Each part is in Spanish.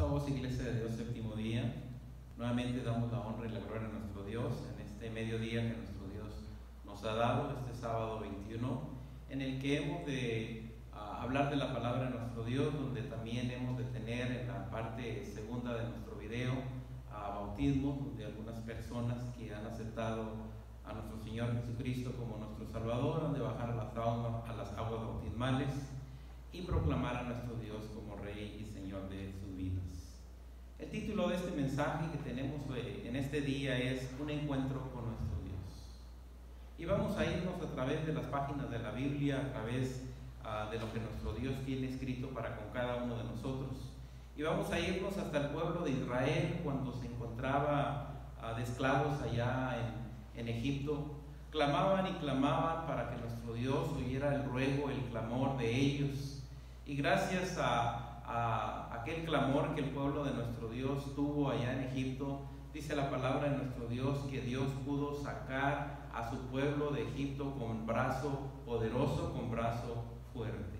Somos Iglesia de Dios Séptimo Día. Nuevamente damos la honra y la gloria a nuestro Dios en este mediodía que nuestro Dios nos ha dado, este sábado 21, en el que hemos de hablar de la palabra de nuestro Dios, donde también hemos de tener en la parte segunda de nuestro video bautismo, donde algunas personas que han aceptado a nuestro Señor Jesucristo como nuestro Salvador han de bajar a las aguas bautismales y proclamar a nuestro Dios como Rey y Señor de sus vidas. El título de este mensaje que tenemos en este día es Un encuentro con nuestro Dios. Y vamos a irnos a través de las páginas de la Biblia, a través de lo que nuestro Dios tiene escrito para con cada uno de nosotros. Y vamos a irnos hasta el pueblo de Israel cuando se encontraba de esclavos allá en Egipto. Clamaban y clamaban para que nuestro Dios oyera el ruego, el clamor de ellos. Y gracias a aquel clamor que el pueblo de nuestro Dios tuvo allá en Egipto, dice la palabra de nuestro Dios que Dios pudo sacar a su pueblo de Egipto con brazo poderoso, con brazo fuerte.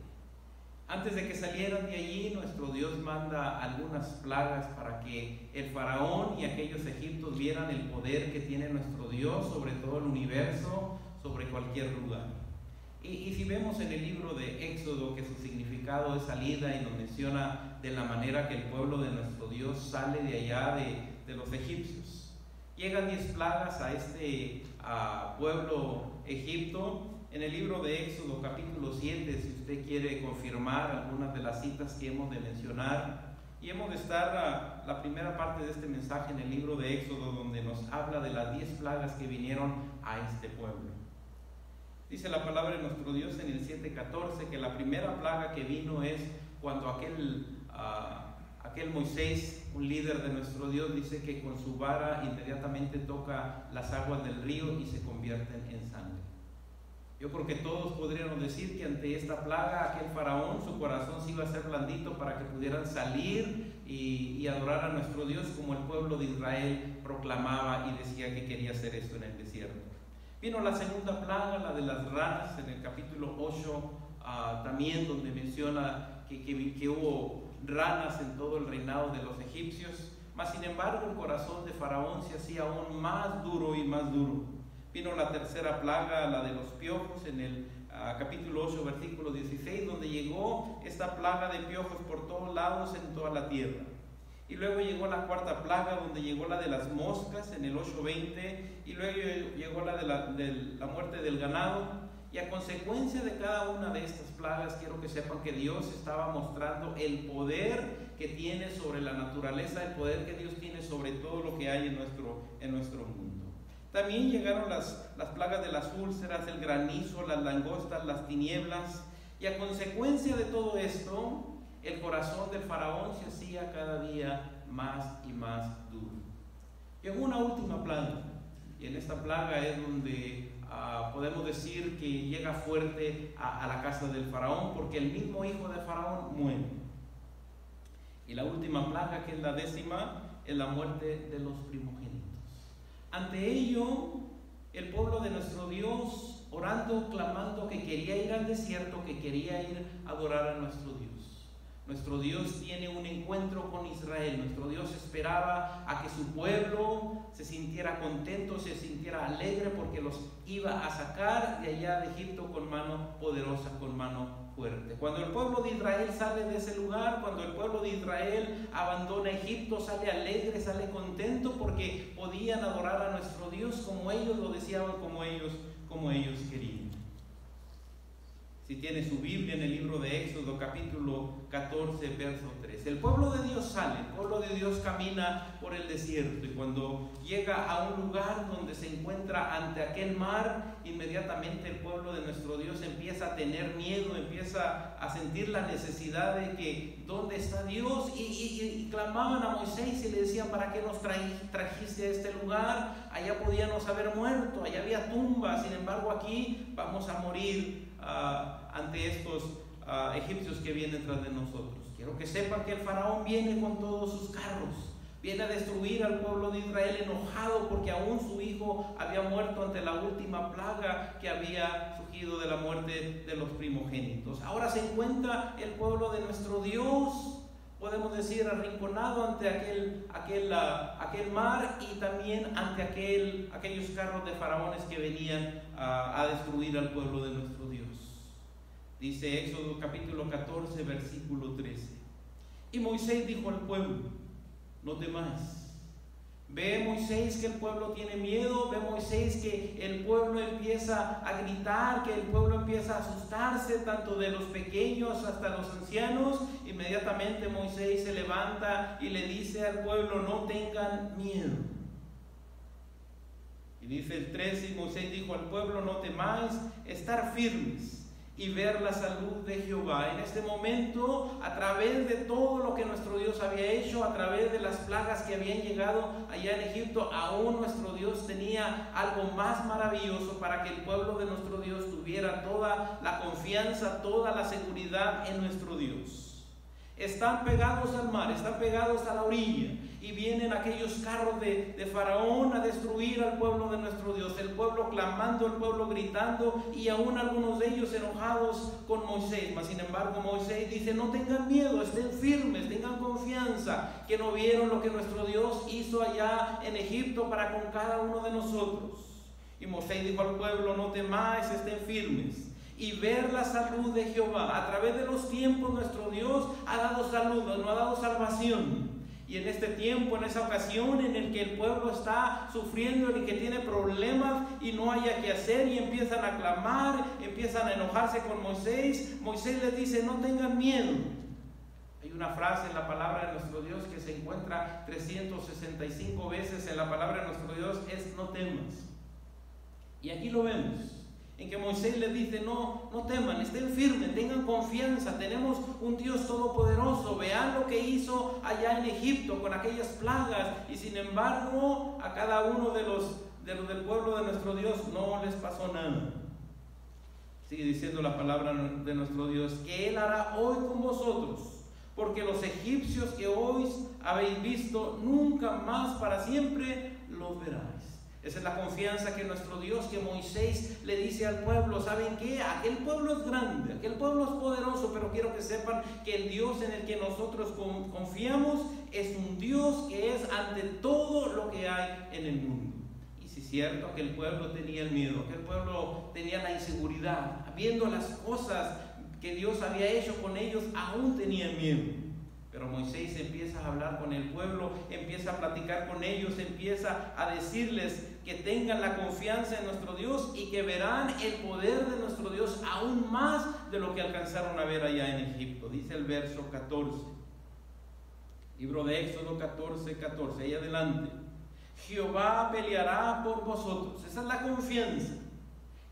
Antes de que salieran de allí, nuestro Dios manda algunas plagas para que el faraón y aquellos egipcios vieran el poder que tiene nuestro Dios sobre todo el universo, sobre cualquier lugar. Y si vemos en el libro de Éxodo que su significado es salida y nos menciona de la manera que el pueblo de nuestro Dios sale de allá de los egipcios. Llegan 10 plagas a este pueblo Egipto. En el libro de Éxodo capítulo 7, si usted quiere confirmar algunas de las citas que hemos de mencionar, y hemos de estar la primera parte de este mensaje en el libro de Éxodo, donde nos habla de las 10 plagas que vinieron a este pueblo. Dice la palabra de nuestro Dios en el 7:14 que la primera plaga que vino es cuando aquel Moisés, un líder de nuestro Dios, dice que con su vara inmediatamente toca las aguas del río y se convierten en sangre. Yo creo que todos podríamos decir que ante esta plaga, aquel faraón, su corazón se iba a hacer blandito para que pudieran salir y adorar a nuestro Dios como el pueblo de Israel proclamaba y decía que quería hacer esto en el desierto. Vino la segunda plaga, la de las ranas, en el capítulo 8, también donde menciona que hubo ranas en todo el reinado de los egipcios. Mas sin embargo el corazón de faraón se hacía aún más duro y más duro. Vino la tercera plaga, la de los piojos, en el capítulo 8, versículo 16, donde llegó esta plaga de piojos por todos lados en toda la tierra. Y luego llegó la cuarta plaga, donde llegó la de las moscas, en el 8:20, y luego llegó la de la muerte del ganado. Y a consecuencia de cada una de estas plagas, quiero que sepan que Dios estaba mostrando el poder que tiene sobre la naturaleza, el poder que Dios tiene sobre todo lo que hay en nuestro mundo. También llegaron las plagas de las úlceras, el granizo, las langostas, las tinieblas. Y a consecuencia de todo esto, el corazón del faraón se hacía cada día más y más duro. Llegó una última plaga, y en esta plaga es donde podemos decir que llega fuerte a la casa del faraón, porque el mismo hijo de faraón muere. Y la última plaga, que es la 10ª, es la muerte de los primogénitos. Ante ello, el pueblo de nuestro Dios, orando, clamando que quería ir al desierto, que quería ir a adorar a nuestro Dios. Nuestro Dios tiene un encuentro con Israel. Nuestro Dios esperaba a que su pueblo se sintiera contento, se sintiera alegre, porque los iba a sacar de allá de Egipto con mano poderosa, con mano fuerte. Cuando el pueblo de Israel sale de ese lugar, cuando el pueblo de Israel abandona Egipto, sale alegre, sale contento, porque podían adorar a nuestro Dios como ellos lo deseaban, como ellos querían. Si tiene su Biblia, en el libro de Éxodo capítulo 14, verso 3. El pueblo de Dios sale, el pueblo de Dios camina por el desierto, y cuando llega a un lugar donde se encuentra ante aquel mar, inmediatamente el pueblo de nuestro Dios empieza a tener miedo, empieza a sentir la necesidad de que ¿dónde está Dios? Y clamaban a Moisés y le decían: ¿para qué nos trajiste a este lugar? Allá podíamos haber muerto, allá había tumbas, sin embargo aquí vamos a morir ante estos egipcios que vienen tras de nosotros. Quiero que sepan que el faraón viene con todos sus carros, viene a destruir al pueblo de Israel, enojado porque aún su hijo había muerto ante la última plaga que había surgido de la muerte de los primogénitos. Ahora se encuentra el pueblo de nuestro Dios podemos decir, arrinconado ante aquel mar y también ante aquellos carros de faraones que venían a destruir al pueblo de nuestro Dios. Dice Éxodo capítulo 14, versículo 13. Y Moisés dijo al pueblo: no temáis. Ve Moisés que el pueblo tiene miedo, ve Moisés que el pueblo empieza a gritar, que el pueblo empieza a asustarse, tanto de los pequeños hasta los ancianos. Inmediatamente Moisés se levanta y le dice al pueblo: no tengan miedo. Y dice el 13, y Moisés dijo al pueblo: no temáis, estar firmes y ver la salud de Jehová. En este momento, a través de todo lo que nuestro Dios había hecho, a través de las plagas que habían llegado allá en Egipto, aún nuestro Dios tenía algo más maravilloso para que el pueblo de nuestro Dios tuviera toda la confianza, toda la seguridad en nuestro Dios. Están pegados al mar, están pegados a la orilla, y vienen aquellos carros de Faraón a destruir al pueblo de nuestro Dios. El pueblo clamando, el pueblo gritando, y aún algunos de ellos enojados con Moisés. Mas sin embargo Moisés dice: no tengan miedo, estén firmes, tengan confianza, que no vieron lo que nuestro Dios hizo allá en Egipto para con cada uno de nosotros. Y Moisés dijo al pueblo: no temáis, estén firmes y ver la salud de Jehová. A través de los tiempos nuestro Dios ha dado salud, nos ha dado salvación. Y en este tiempo, en esa ocasión en el que el pueblo está sufriendo, en el que tiene problemas y no haya qué hacer, y empiezan a clamar, empiezan a enojarse con Moisés, Moisés les dice: no tengan miedo. Hay una frase en la palabra de nuestro Dios que se encuentra 365 veces en la palabra de nuestro Dios, es: no temas. Y aquí lo vemos, en que Moisés les dice: no teman, estén firmes, tengan confianza, tenemos un Dios todopoderoso. Vean lo que hizo allá en Egipto con aquellas plagas, y sin embargo a cada uno de los del pueblo de nuestro Dios no les pasó nada. Sigue diciendo la palabra de nuestro Dios: que Él hará hoy con vosotros, porque los egipcios que hoy habéis visto, nunca más para siempre los veráis. Esa es la confianza que nuestro Dios, que Moisés le dice al pueblo: ¿saben qué? Aquel pueblo es grande, aquel pueblo es poderoso, pero quiero que sepan que el Dios en el que nosotros confiamos es un Dios que es ante todo lo que hay en el mundo. Y sí es cierto que el pueblo tenía el miedo, que el pueblo tenía la inseguridad, viendo las cosas que Dios había hecho con ellos, aún tenían miedo. Pero Moisés empieza a hablar con el pueblo, empieza a platicar con ellos, empieza a decirles que tengan la confianza en nuestro Dios y que verán el poder de nuestro Dios aún más de lo que alcanzaron a ver allá en Egipto. Dice el verso 14, libro de Éxodo 14, ahí adelante: Jehová peleará por vosotros. Esa es la confianza,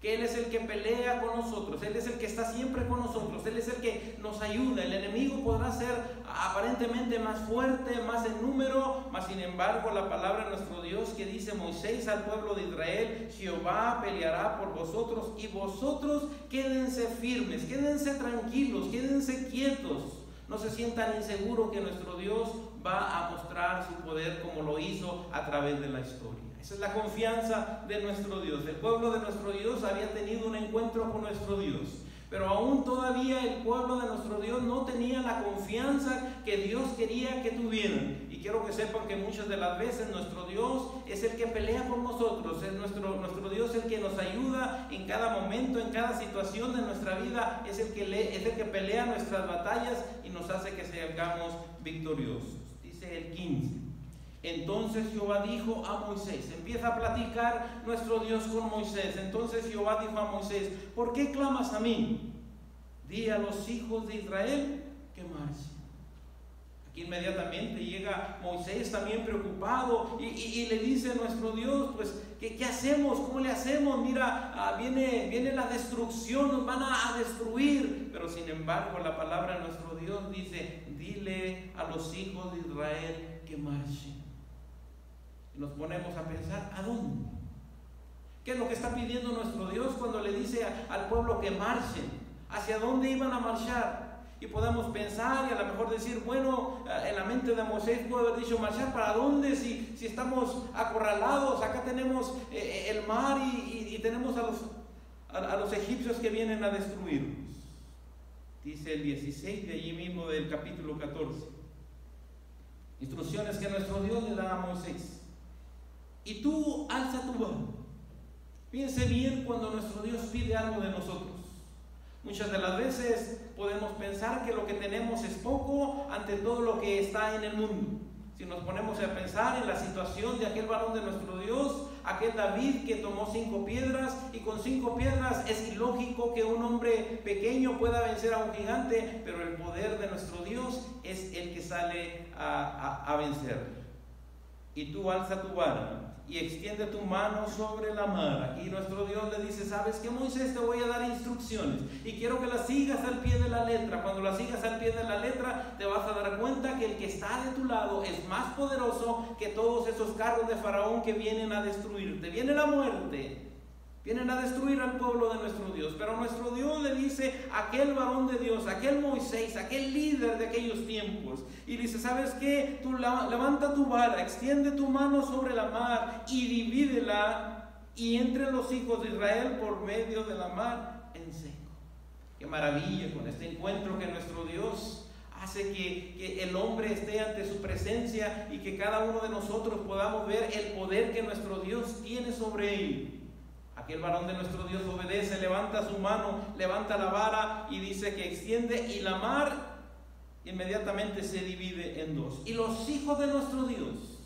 que Él es el que pelea con nosotros, Él es el que está siempre con nosotros, Él es el que nos ayuda. El enemigo podrá ser aparentemente más fuerte, más en número, mas sin embargo la palabra de nuestro Dios, que dice Moisés al pueblo de Israel: Jehová peleará por vosotros, y vosotros quédense firmes, quédense tranquilos, quédense quietos. No se sientan inseguros, que nuestro Dios va a mostrar su poder como lo hizo a través de la historia. Esa es la confianza de nuestro Dios. El pueblo de nuestro Dios había tenido un encuentro con nuestro Dios, pero aún todavía el pueblo de nuestro Dios no tenía la confianza que Dios quería que tuvieran. Y quiero que sepan que muchas de las veces nuestro Dios es el que pelea por nosotros, es nuestro Dios el que nos ayuda en cada momento, en cada situación de nuestra vida, es el que pelea nuestras batallas y nos hace que seamos victoriosos. Dice el 15: entonces Jehová dijo a Moisés, empieza a platicar nuestro Dios con Moisés. Entonces Jehová dijo a Moisés: ¿por qué clamas a mí? Di a los hijos de Israel que marchen. Aquí inmediatamente llega Moisés también preocupado y le dice a nuestro Dios: pues ¿qué hacemos? ¿Cómo le hacemos? Mira, viene la destrucción, nos van a destruir. Pero sin embargo la palabra de nuestro Dios dice: dile a los hijos de Israel que marchen. Nos ponemos a pensar: ¿a dónde? ¿Qué es lo que está pidiendo nuestro Dios cuando le dice al pueblo que marchen? ¿Hacia dónde iban a marchar? Y podemos pensar y a lo mejor decir: bueno, en la mente de Moisés pudo haber dicho: ¿marchar para dónde? Si estamos acorralados, acá tenemos el mar y tenemos a los egipcios que vienen a destruirnos. Dice el 16 de allí mismo del capítulo 14: Instrucciones que nuestro Dios le da a Moisés. Y tú alza tu mano. Piense bien cuando nuestro Dios pide algo de nosotros. Muchas de las veces podemos pensar que lo que tenemos es poco ante todo lo que está en el mundo. Si nos ponemos a pensar en la situación de aquel varón de nuestro Dios, aquel David que tomó 5 piedras, y con 5 piedras es ilógico que un hombre pequeño pueda vencer a un gigante, pero el poder de nuestro Dios es el que sale a vencer. Y tú alza tu vara y extiende tu mano sobre la mar. Aquí nuestro Dios le dice: ¿sabes qué, Moisés? Te voy a dar instrucciones y quiero que las sigas al pie de la letra. Cuando las sigas al pie de la letra, te vas a dar cuenta que el que está de tu lado es más poderoso que todos esos carros de Faraón que vienen a destruirte. Viene la muerte, vienen a destruir al pueblo de nuestro Dios. Pero nuestro Dios le dice a aquel varón de Dios, aquel Moisés, aquel líder de aquellos tiempos, y dice: ¿sabes qué? Tú levanta tu vara, extiende tu mano sobre la mar y divídela, y entre los hijos de Israel por medio de la mar en seco. Qué maravilla con este encuentro que nuestro Dios hace que el hombre esté ante su presencia y que cada uno de nosotros podamos ver el poder que nuestro Dios tiene sobre él. Aquel varón de nuestro Dios obedece, levanta su mano, levanta la vara y dice que extiende, y la mar inmediatamente se divide en 2. Y los hijos de nuestro Dios,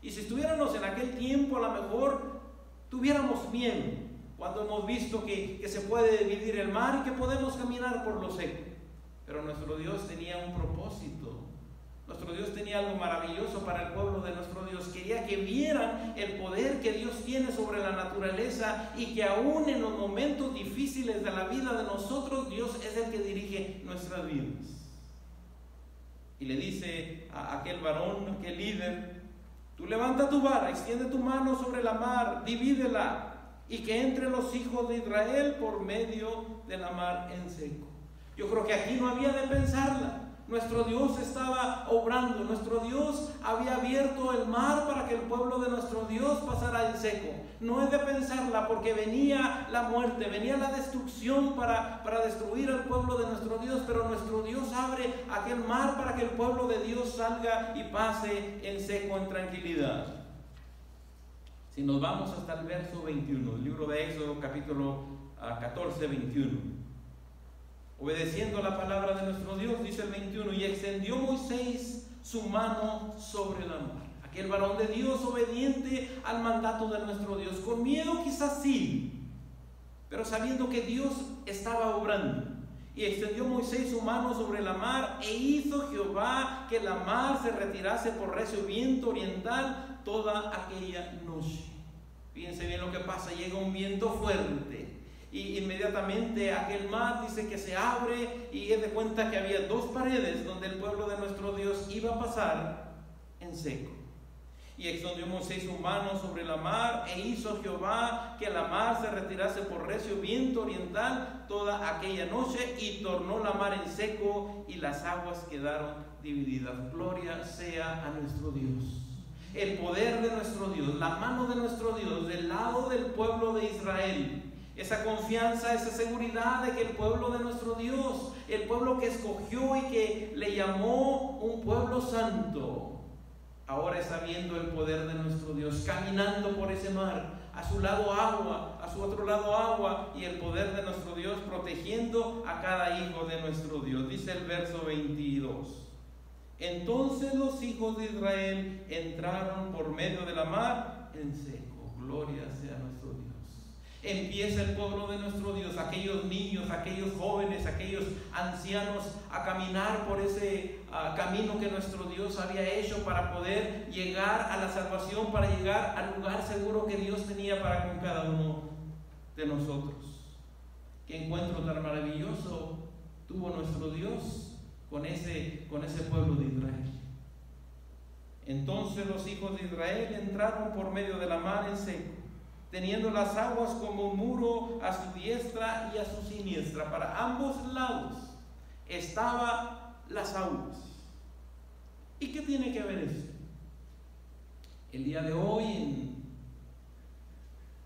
y si estuviéramos en aquel tiempo, a lo mejor tuviéramos miedo cuando hemos visto que se puede dividir el mar y que podemos caminar por lo seco. Pero nuestro Dios tenía un propósito. Nuestro Dios tenía algo maravilloso para el pueblo de nuestro Dios. Quería que vieran el poder que Dios tiene sobre la naturaleza, y que aún en los momentos difíciles de la vida de nosotros, Dios es el que dirige nuestras vidas. Y le dice a aquel varón, aquel líder: tú levanta tu vara, extiende tu mano sobre la mar, divídela, y que entre los hijos de Israel por medio de la mar en seco. Yo creo que aquí no había de pensarla. Nuestro Dios estaba obrando. Nuestro Dios había abierto el mar para que el pueblo de nuestro Dios pasara en seco. No es de pensarla, porque venía la muerte, venía la destrucción para destruir al pueblo de nuestro Dios. Pero nuestro Dios abre aquel mar para que el pueblo de Dios salga y pase en seco, en tranquilidad. Si nos vamos hasta el verso 21, el libro de Éxodo, capítulo 14, 21. Obedeciendo la palabra de nuestro Dios, dice el 21: y extendió Moisés su mano sobre la mar. Aquel varón de Dios obediente al mandato de nuestro Dios, con miedo quizás sí, pero sabiendo que Dios estaba obrando. Y extendió Moisés su mano sobre la mar, e hizo Jehová que la mar se retirase por recio viento oriental toda aquella noche. Fíjense bien lo que pasa: llega un viento fuerte, y inmediatamente aquel mar dice que se abre, y es de cuenta que había 2 paredes donde el pueblo de nuestro Dios iba a pasar en seco. Y extendió Moisés su mano sobre la mar, e hizo Jehová que la mar se retirase por recio viento oriental toda aquella noche, y tornó la mar en seco, y las aguas quedaron divididas. Gloria sea a nuestro Dios. El poder de nuestro Dios, la mano de nuestro Dios del lado del pueblo de Israel. Esa confianza, esa seguridad de que el pueblo de nuestro Dios, el pueblo que escogió y que le llamó un pueblo santo, ahora está viendo el poder de nuestro Dios, caminando por ese mar, a su lado agua, a su otro lado agua, y el poder de nuestro Dios protegiendo a cada hijo de nuestro Dios. Dice el verso 22: entonces los hijos de Israel entraron por medio de la mar en seco. Gloria sea a nuestro Dios. Empieza el pueblo de nuestro Dios, aquellos niños, aquellos jóvenes, aquellos ancianos, a caminar por ese camino que nuestro Dios había hecho para poder llegar a la salvación, para llegar al lugar seguro que Dios tenía para con cada uno de nosotros. Qué encuentro tan maravilloso tuvo nuestro Dios con ese pueblo de Israel. Entonces los hijos de Israel entraron por medio de la mar en seco, teniendo las aguas como un muro a su diestra y a su siniestra. Para ambos lados estaban las aguas. ¿Y qué tiene que ver eso? El día de hoy,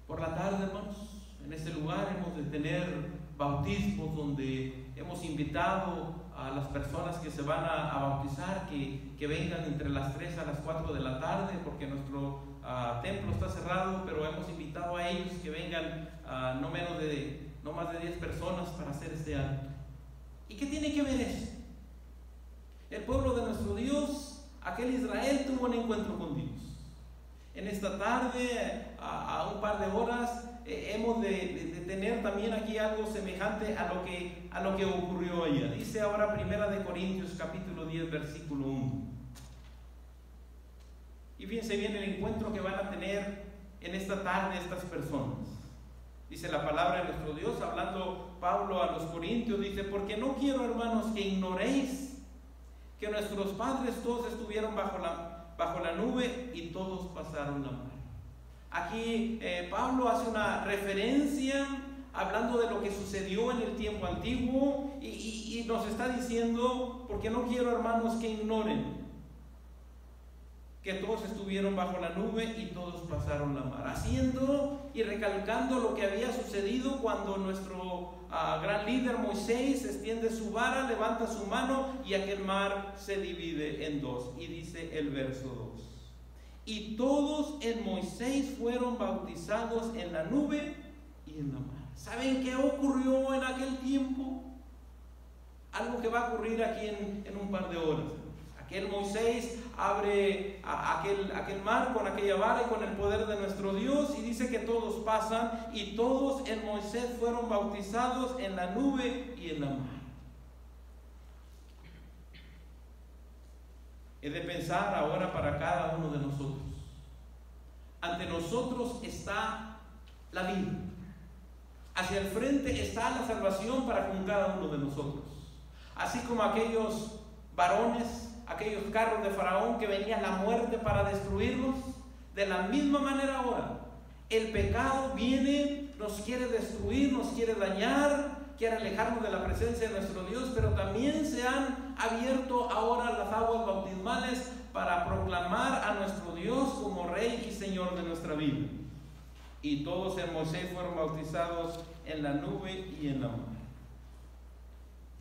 por la tarde, hermanos, en este lugar hemos de tener bautismos donde hemos invitado a las personas que se van a bautizar que vengan entre las 3 a las 4 de la tarde, porque nuestro templo está cerrado, pero hemos invitado a ellos que vengan no más de 10 personas para hacer este acto. ¿Y qué tiene que ver eso? El pueblo de nuestro Dios, aquel Israel, tuvo un encuentro con Dios. En esta tarde, a un par de horas, hemos de tener también aquí algo semejante a lo que ocurrió allá. Dice ahora 1 Corintios capítulo 10 versículo 1. Y fíjense bien el encuentro que van a tener en esta tarde estas personas. Dice la palabra de nuestro Dios, hablando Pablo a los Corintios, dice: porque no quiero, hermanos, que ignoréis que nuestros padres todos estuvieron bajo la nube y todos pasaron la mar. Aquí Pablo hace una referencia hablando de lo que sucedió en el tiempo antiguo y nos está diciendo: porque no quiero, hermanos, que ignoren que todos estuvieron bajo la nube y todos pasaron la mar, haciendo y recalcando lo que había sucedido cuando nuestro gran líder Moisés extiende su vara, levanta su mano y aquel mar se divide en dos. Y dice el verso 2: y todos en Moisés fueron bautizados en la nube y en la mar. ¿Saben qué ocurrió en aquel tiempo? Algo que va a ocurrir aquí en un par de horas. Aquel Moisés abre aquel mar con aquella vara y con el poder de nuestro Dios, y dice que todos pasan, y todos en Moisés fueron bautizados en la nube y en la mar. He de pensar ahora para cada uno de nosotros. Ante nosotros está la vida. Hacia el frente está la salvación para con cada uno de nosotros. Así como aquellos varones, aquellos carros de Faraón, que venía la muerte para destruirlos, de la misma manera ahora el pecado viene, nos quiere destruir, nos quiere dañar, quiere alejarnos de la presencia de nuestro Dios, pero también se han abierto ahora las aguas bautismales para proclamar a nuestro Dios como Rey y Señor de nuestra vida. Y todos en Moisés fueron bautizados en la nube y en la mar.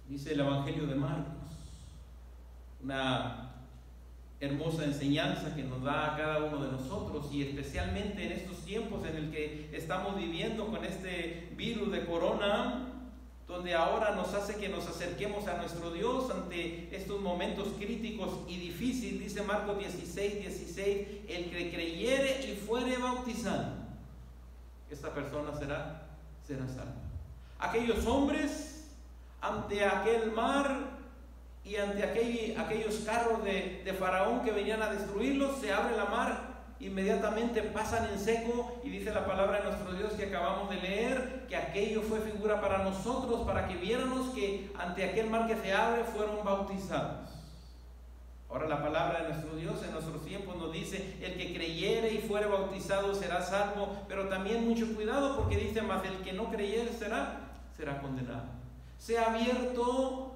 Dice el Evangelio de Marcos, una hermosa enseñanza que nos da a cada uno de nosotros, y especialmente en estos tiempos en el que estamos viviendo con este virus de corona, donde ahora nos hace que nos acerquemos a nuestro Dios ante estos momentos críticos y difíciles. Dice Marcos 16: el que creyere y fuere bautizado, esta persona será salva. Aquellos hombres ante aquel mar y ante aquellos carros de Faraón que venían a destruirlos, se abre la mar, inmediatamente pasan en seco, y dice la palabra de nuestro Dios que acabamos de leer, que aquello fue figura para nosotros, para que viéramos que ante aquel mar que se abre fueron bautizados. Ahora la palabra de nuestro Dios en nuestros tiempos nos dice: el que creyere y fuere bautizado será salvo, pero también mucho cuidado, porque dice: mas el que no creyere será condenado. Se ha abierto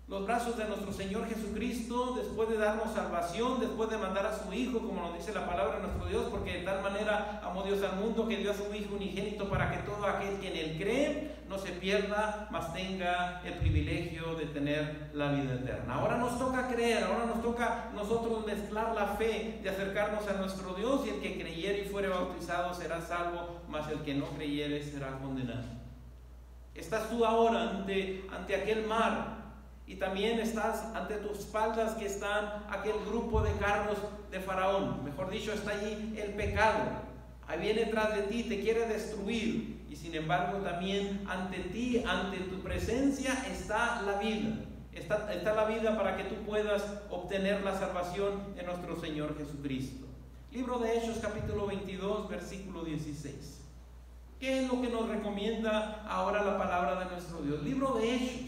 los brazos de nuestro Señor Jesucristo después de darnos salvación, después de mandar a su Hijo, como nos dice la palabra de nuestro Dios, porque de tal manera amó Dios al mundo que dio a su Hijo unigénito, para que todo aquel que en Él cree no se pierda, mas tenga el privilegio de tener la vida eterna. Ahora nos toca creer, ahora nos toca nosotros mezclar la fe de acercarnos a nuestro Dios, y el que creyere y fuere bautizado será salvo, mas el que no creyere será condenado. Estás tú ahora ante aquel mar, y también estás ante tus espaldas que están aquel grupo de carros de Faraón. Mejor dicho, está allí el pecado. Ahí viene tras de ti, te quiere destruir. Y sin embargo también ante ti, ante tu presencia, está la vida. Está la vida para que tú puedas obtener la salvación de nuestro Señor Jesucristo. Libro de Hechos capítulo 22 versículo 16. ¿Qué es lo que nos recomienda ahora la palabra de nuestro Dios? Libro de Hechos,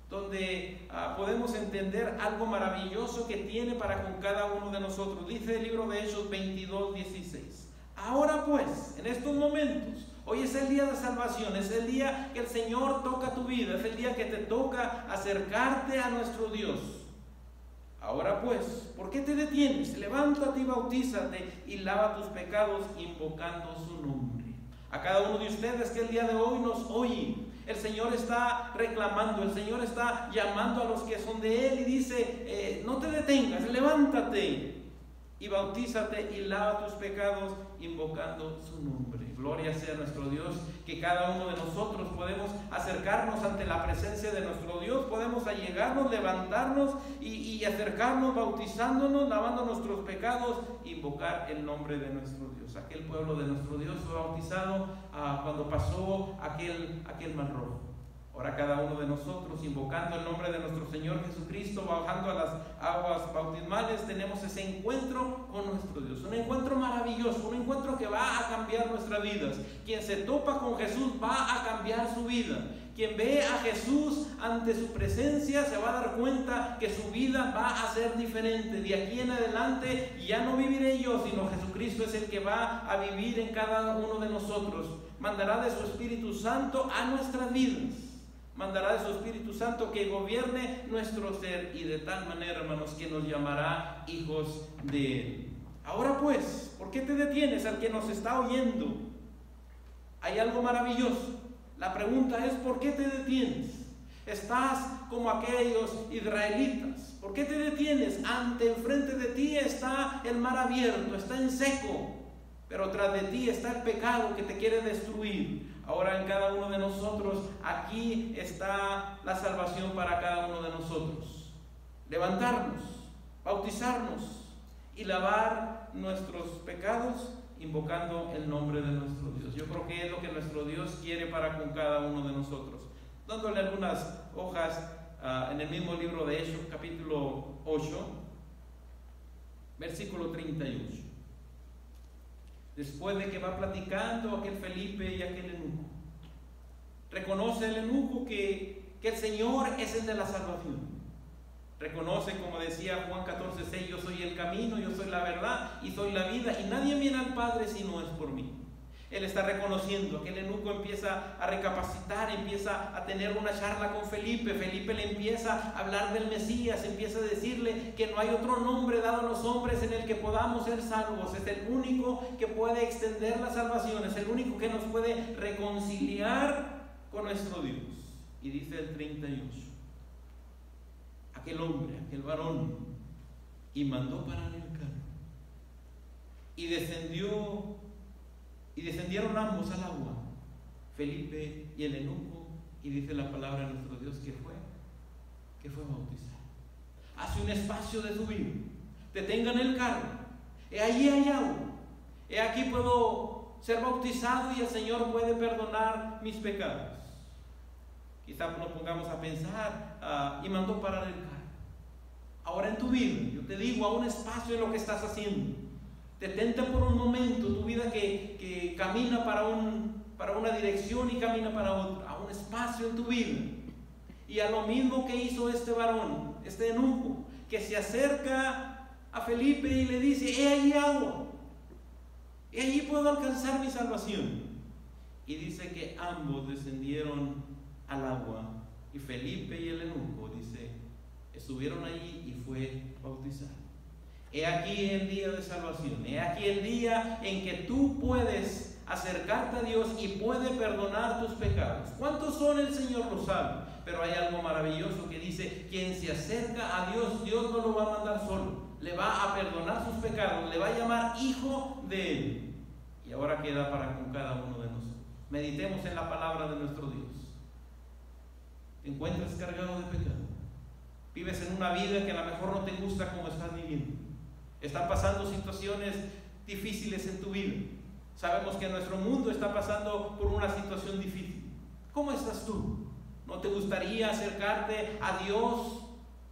donde podemos entender algo maravilloso que tiene para con cada uno de nosotros. Dice el libro de Hechos 22:16. Ahora pues, en estos momentos, hoy es el día de salvación, es el día que el Señor toca tu vida, es el día que te toca acercarte a nuestro Dios. Ahora pues, ¿por qué te detienes? Levántate y bautízate y lava tus pecados invocando su nombre. A cada uno de ustedes que el día de hoy nos oye, El Señor está reclamando, el Señor está llamando a los que son de Él y dice, no te detengas, levántate y bautízate y lava tus pecados invocando su nombre. Gloria sea nuestro Dios, que cada uno de nosotros podemos acercarnos ante la presencia de nuestro Dios, podemos allegarnos, levantarnos y acercarnos bautizándonos, lavando nuestros pecados, invocar el nombre de nuestro Dios. Aquel pueblo de nuestro Dios fue bautizado cuando pasó aquel mar rojo. Ahora cada uno de nosotros, invocando el nombre de nuestro Señor Jesucristo, bajando a las aguas bautismales, tenemos ese encuentro con nuestro Dios. Un encuentro maravilloso, un encuentro que va a cambiar nuestras vidas. Quien se topa con Jesús va a cambiar su vida. Quien ve a Jesús ante su presencia se va a dar cuenta que su vida va a ser diferente. De aquí en adelante ya no viviré yo, sino Jesucristo es el que va a vivir en cada uno de nosotros. Mandará de su Espíritu Santo a nuestras vidas. Mandará de su Espíritu Santo que gobierne nuestro ser, y de tal manera, hermanos, que nos llamará hijos de Él. Ahora pues, ¿por qué te detienes al que nos está oyendo? Hay algo maravilloso. La pregunta es, ¿por qué te detienes? Estás como aquellos israelitas. ¿Por qué te detienes? Enfrente de ti está el mar abierto, está en seco, pero tras de ti está el pecado que te quiere destruir. Ahora en cada uno de nosotros, aquí está la salvación para cada uno de nosotros. Levantarnos, bautizarnos y lavar nuestros pecados invocando el nombre de nuestro Dios. Yo creo que es lo que nuestro Dios quiere para con cada uno de nosotros. Dándole algunas hojas en el mismo libro de Hechos, capítulo 8, versículo 38. Después de que va platicando aquel Felipe y aquel eunuco, reconoce el eunuco que el Señor es el de la salvación. Reconoce, como decía Juan 14:6, yo soy el camino, yo soy la verdad y soy la vida, y nadie viene al Padre si no es por mí. Él está reconociendo. Aquel eunuco empieza a recapacitar, empieza a tener una charla con Felipe. Felipe le empieza a hablar del Mesías, empieza a decirle que no hay otro nombre dado a los hombres en el que podamos ser salvos. Es el único que puede extender la salvación, es el único que nos puede reconciliar con nuestro Dios. Y dice el 38, aquel hombre, aquel varón, y mandó parar el carro, y descendieron ambos al agua, Felipe y el eunuco, y dice la palabra de nuestro Dios que fue bautizado. Hace un espacio de subir, detengan el carro, allí hay agua, aquí puedo ser bautizado y el Señor puede perdonar mis pecados. Quizá nos pongamos a pensar, y mandó parar el carro. Ahora en tu vida, yo te digo, a un espacio en lo que estás haciendo. Detente por un momento tu vida que camina para una dirección y camina para otra, a un espacio en tu vida. Y a lo mismo que hizo este varón, este eunuco, que se acerca a Felipe y le dice, allí agua, allí puedo alcanzar mi salvación. Y dice que ambos descendieron al agua, y Felipe y el eunuco, dice, estuvieron allí y fue bautizado. He aquí el día de salvación, he aquí el día en que tú puedes acercarte a Dios y puede perdonar tus pecados. ¿Cuántos son? El Señor lo sabe, pero hay algo maravilloso que dice, quien se acerca a Dios, Dios no lo va a mandar solo, le va a perdonar sus pecados, le va a llamar hijo de Él. Y ahora queda para con cada uno de nosotros. Meditemos en la palabra de nuestro Dios. ¿Te encuentras cargado de pecado? Vives en una vida que a lo mejor no te gusta como estás viviendo. Están pasando situaciones difíciles en tu vida. Sabemos que nuestro mundo está pasando por una situación difícil. ¿Cómo estás tú? ¿No te gustaría acercarte a Dios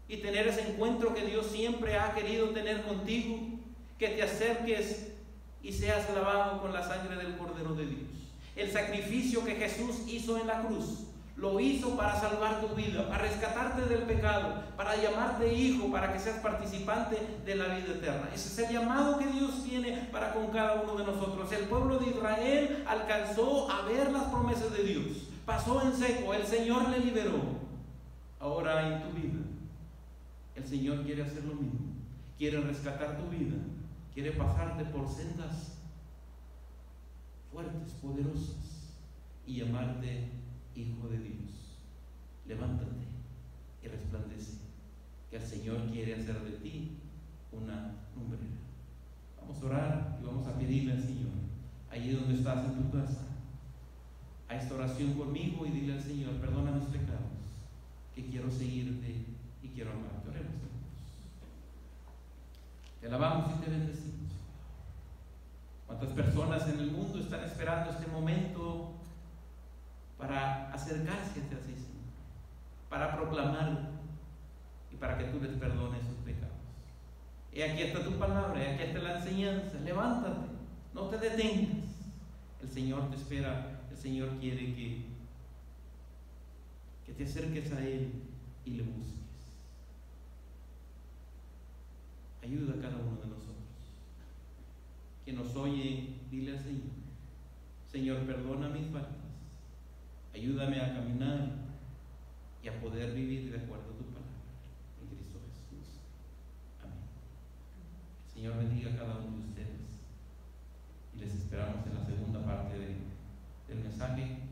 y tener ese encuentro que Dios siempre ha querido tener contigo? Que te acerques y seas lavado con la sangre del Cordero de Dios. El sacrificio que Jesús hizo en la cruz, lo hizo para salvar tu vida, para rescatarte del pecado, para llamarte hijo, para que seas participante de la vida eterna. Ese es el llamado que Dios tiene para con cada uno de nosotros. El pueblo de Israel alcanzó a ver las promesas de Dios, pasó en seco, el Señor le liberó. Ahora en tu vida, el Señor quiere hacer lo mismo, quiere rescatar tu vida, quiere pasarte por sendas fuertes, poderosas, y llamarte Hijo de Dios, levántate y resplandece, que el Señor quiere hacer de ti una lumbrera. Vamos a orar y vamos a pedirle al Señor, allí donde estás en tu casa, a esta oración conmigo, y dile al Señor: perdona mis pecados, que quiero seguirte y quiero amarte. Oremos, hermanos. Te alabamos y te bendecimos. ¿Cuántas personas en el mundo están esperando este momento para acercarse hacia ti, Señor, para proclamar y para que tú les perdones sus pecados? Y aquí está tu palabra, y aquí está la enseñanza. Levántate, no te detengas. El Señor te espera, el Señor quiere que te acerques a Él y le busques. Ayuda a cada uno de nosotros. Que nos oye, dile al Señor: Señor, perdona mis faltas, ayúdame a caminar y a poder vivir de acuerdo a tu palabra, en Cristo Jesús. Amén. El Señor bendiga a cada uno de ustedes, y les esperamos en la segunda parte del mensaje.